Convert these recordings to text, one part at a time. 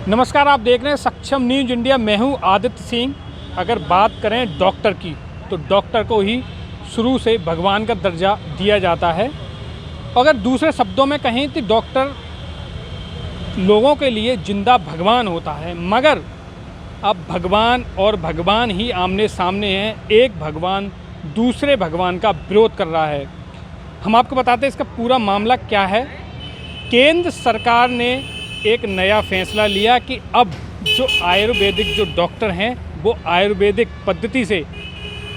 नमस्कार, आप देख रहे हैं सक्षम न्यूज इंडिया। मैं हूं आदित्य सिंह। अगर बात करें डॉक्टर की, तो डॉक्टर को ही शुरू से भगवान का दर्जा दिया जाता है। अगर दूसरे शब्दों में कहें तो डॉक्टर लोगों के लिए जिंदा भगवान होता है। मगर अब भगवान और भगवान ही आमने सामने हैं। एक भगवान दूसरे भगवान का विरोध कर रहा है। हम आपको बताते हैं इसका पूरा मामला क्या है। केंद्र सरकार ने एक नया फैसला लिया कि अब जो आयुर्वेदिक जो डॉक्टर हैं वो आयुर्वेदिक पद्धति से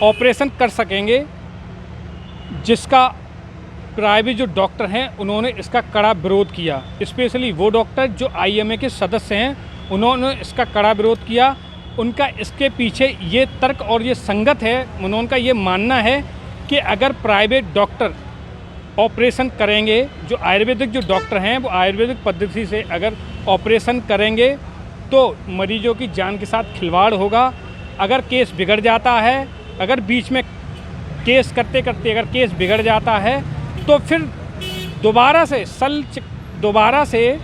ऑपरेशन कर सकेंगे, जिसका प्राइवेट जो डॉक्टर हैं उन्होंने इसका कड़ा विरोध किया। स्पेशली वो डॉक्टर जो आईएमए के सदस्य हैं उन्होंने इसका कड़ा विरोध किया। उनका इसके पीछे ये तर्क और ये संगत है, उनका ये मानना है कि अगर प्राइवेट डॉक्टर ऑपरेशन करेंगे, जो आयुर्वेदिक जो डॉक्टर हैं वो आयुर्वेदिक पद्धति से अगर ऑपरेशन करेंगे तो मरीजों की जान के साथ खिलवाड़ होगा। अगर केस बिगड़ जाता है, अगर बीच में केस करते करते अगर केस बिगड़ जाता है तो फिर दोबारा से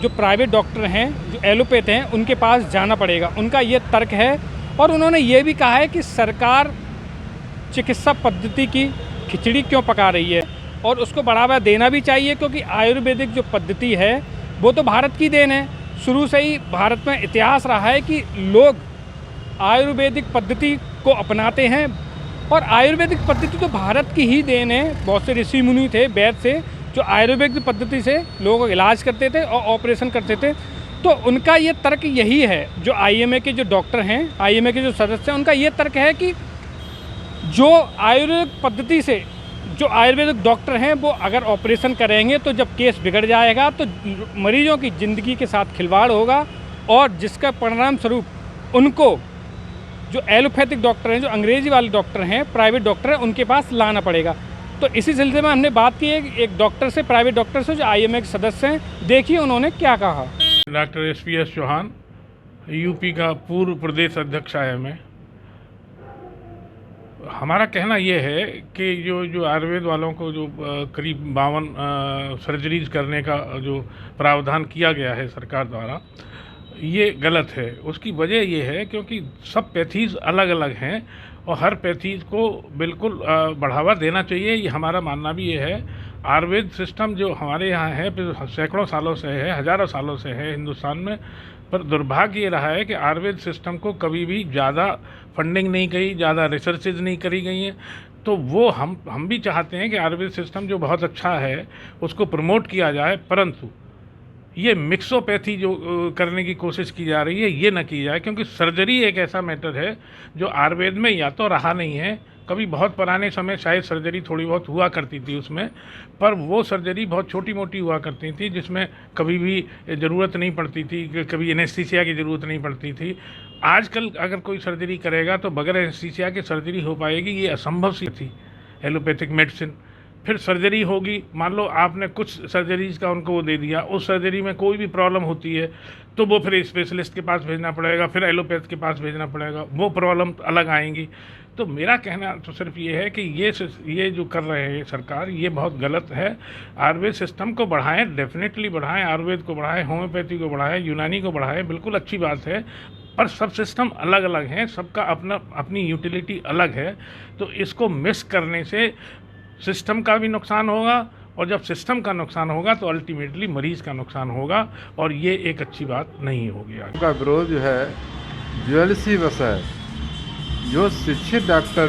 जो प्राइवेट डॉक्टर हैं, जो एलोपैथ हैं, उनके पास जाना पड़ेगा। उनका ये तर्क है। और उन्होंने ये भी कहा है कि सरकार चिकित्सा पद्धति की खिचड़ी क्यों पका रही है और उसको बढ़ावा देना भी चाहिए, क्योंकि आयुर्वेदिक जो पद्धति है वो तो भारत की देन है। शुरू से ही भारत में इतिहास रहा है कि लोग आयुर्वेदिक पद्धति को अपनाते हैं और आयुर्वेदिक पद्धति तो भारत की ही देन है। बहुत से ऋषि मुनि थे, वैद्य से, जो आयुर्वेदिक पद्धति से लोगों का इलाज करते थे और ऑपरेशन करते थे। तो उनका ये तर्क यही है। जो आईएमए के जो डॉक्टर हैं, आईएमए के जो सदस्य हैं, उनका ये तर्क है कि जो आयुर्वेदिक पद्धति से जो आयुर्वेदिक डॉक्टर हैं वो अगर ऑपरेशन करेंगे तो जब केस बिगड़ जाएगा तो मरीजों की ज़िंदगी के साथ खिलवाड़ होगा और जिसका परिणाम स्वरूप उनको जो एलोपैथिक डॉक्टर हैं, जो अंग्रेजी वाले डॉक्टर हैं, प्राइवेट डॉक्टर हैं, उनके पास लाना पड़ेगा। तो इसी सिलसिले में हमने बात की है एक डॉक्टर से, प्राइवेट डॉक्टर से, जो आईएमए के सदस्य हैं। देखिए उन्होंने क्या कहा। डॉक्टर SPS चौहान, यूपी का पूर्व प्रदेश अध्यक्ष आईएमए। हमारा कहना ये है कि जो आयुर्वेद वालों को जो करीब 52 सर्जरीज करने का जो प्रावधान किया गया है सरकार द्वारा, ये गलत है। उसकी वजह ये है क्योंकि सब पैथीज अलग अलग हैं और हर पैथीज को बिल्कुल बढ़ावा देना चाहिए। ये हमारा मानना भी ये है। आयुर्वेद सिस्टम जो हमारे यहाँ है सैकड़ों सालों से है, हज़ारों सालों से है हिंदुस्तान में, पर दुर्भाग्य ये रहा है कि आयुर्वेद सिस्टम को कभी भी ज़्यादा फंडिंग नहीं की, ज़्यादा रिसर्चेज नहीं करी गई हैं। तो वो हम भी चाहते हैं कि आयुर्वेद सिस्टम जो बहुत अच्छा है उसको प्रमोट किया जाए, परंतु ये मिक्सोपैथी जो करने की कोशिश की जा रही है ये न की जाए, क्योंकि सर्जरी एक ऐसा मैटर है जो आयुर्वेद में या तो रहा नहीं है। कभी बहुत पुराने समय शायद सर्जरी थोड़ी बहुत हुआ करती थी उसमें, पर वो सर्जरी बहुत छोटी मोटी हुआ करती थी जिसमें कभी भी ज़रूरत नहीं पड़ती थी, कभी एनेस्थीसिया की ज़रूरत नहीं पड़ती थी। आजकल अगर कोई सर्जरी करेगा तो बगैर एनेस्थीसिया के सर्जरी हो पाएगी, ये असंभव सी थी एलोपैथिक मेडिसिन। फिर सर्जरी होगी, मान लो आपने कुछ सर्जरीज का उनको वो दे दिया, उस सर्जरी में कोई भी प्रॉब्लम होती है तो वो फिर स्पेशलिस्ट के पास भेजना पड़ेगा, फिर एलोपैथ के पास भेजना पड़ेगा, वो प्रॉब्लम अलग आएंगी। तो मेरा कहना तो सिर्फ ये है कि ये जो कर रहे हैं सरकार, ये बहुत गलत है। आयुर्वेद सिस्टम को बढ़ाएं, डेफिनेटली बढ़ाएं, आयुर्वेद को बढ़ाएं, होम्योपैथी को बढ़ाएं, यूनानी को बढ़ाएं, बिल्कुल अच्छी बात है। पर सब सिस्टम अलग अलग हैं, सबका अपनी यूटिलिटी अलग है। तो इसको मिस करने से सिस्टम का भी नुकसान होगा और जब सिस्टम का नुकसान होगा तो अल्टीमेटली मरीज़ का नुकसान होगा और ये एक अच्छी बात नहीं होगी। उनका विरोध जो है ज्वेलसी बस है। जो शिक्षित डॉक्टर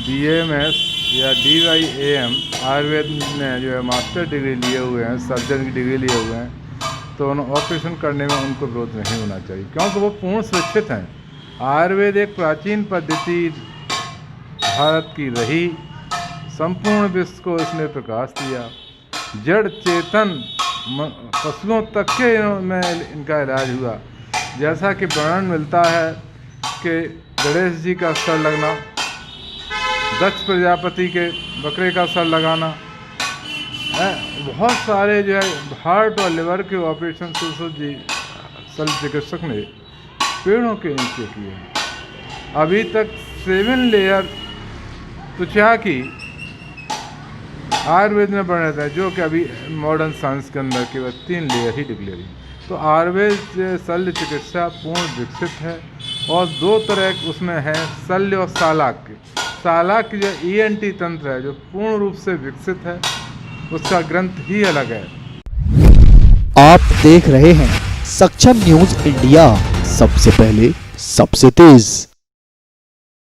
BAMS या DYAM आयुर्वेद में जो है मास्टर डिग्री लिए हुए हैं, सर्जन की डिग्री लिए हुए हैं, तो उन्हें ऑपरेशन करने में उनको विरोध नहीं होना चाहिए, क्योंकि वो पूर्ण शिक्षित हैं। आयुर्वेद एक प्राचीन पद्धति भारत की रही, संपूर्ण विश्व को इसने प्रकाश दिया। जड़ चेतन पशुओं तक के में इनका इलाज हुआ। जैसा कि वर्णन मिलता है कि गणेश जी का सर लगना, दक्ष प्रजापति के बकरे का सर लगाना, बहुत सारे जो है हार्ट और लिवर के ऑपरेशन शल्य चिकित्सक ने पेड़ों के नीचे किए हैं। अभी तक 7 लेयर त्वचा की आयुर्वेद में बने थे, जो कि अभी मॉडर्न साइंस के अंदर केवल 3 लेयर ही डिक्लेयर हुई। तो आयुर्वेद शल्य चिकित्सा पूर्ण विकसित है और दो तरह उसमें है, शल्य और शालाक्य। शालाक्य जो ENT तंत्र है जो पूर्ण रूप से विकसित है, उसका ग्रंथ ही अलग है। आप देख रहे हैं सक्षम न्यूज इंडिया, सबसे पहले सबसे तेज।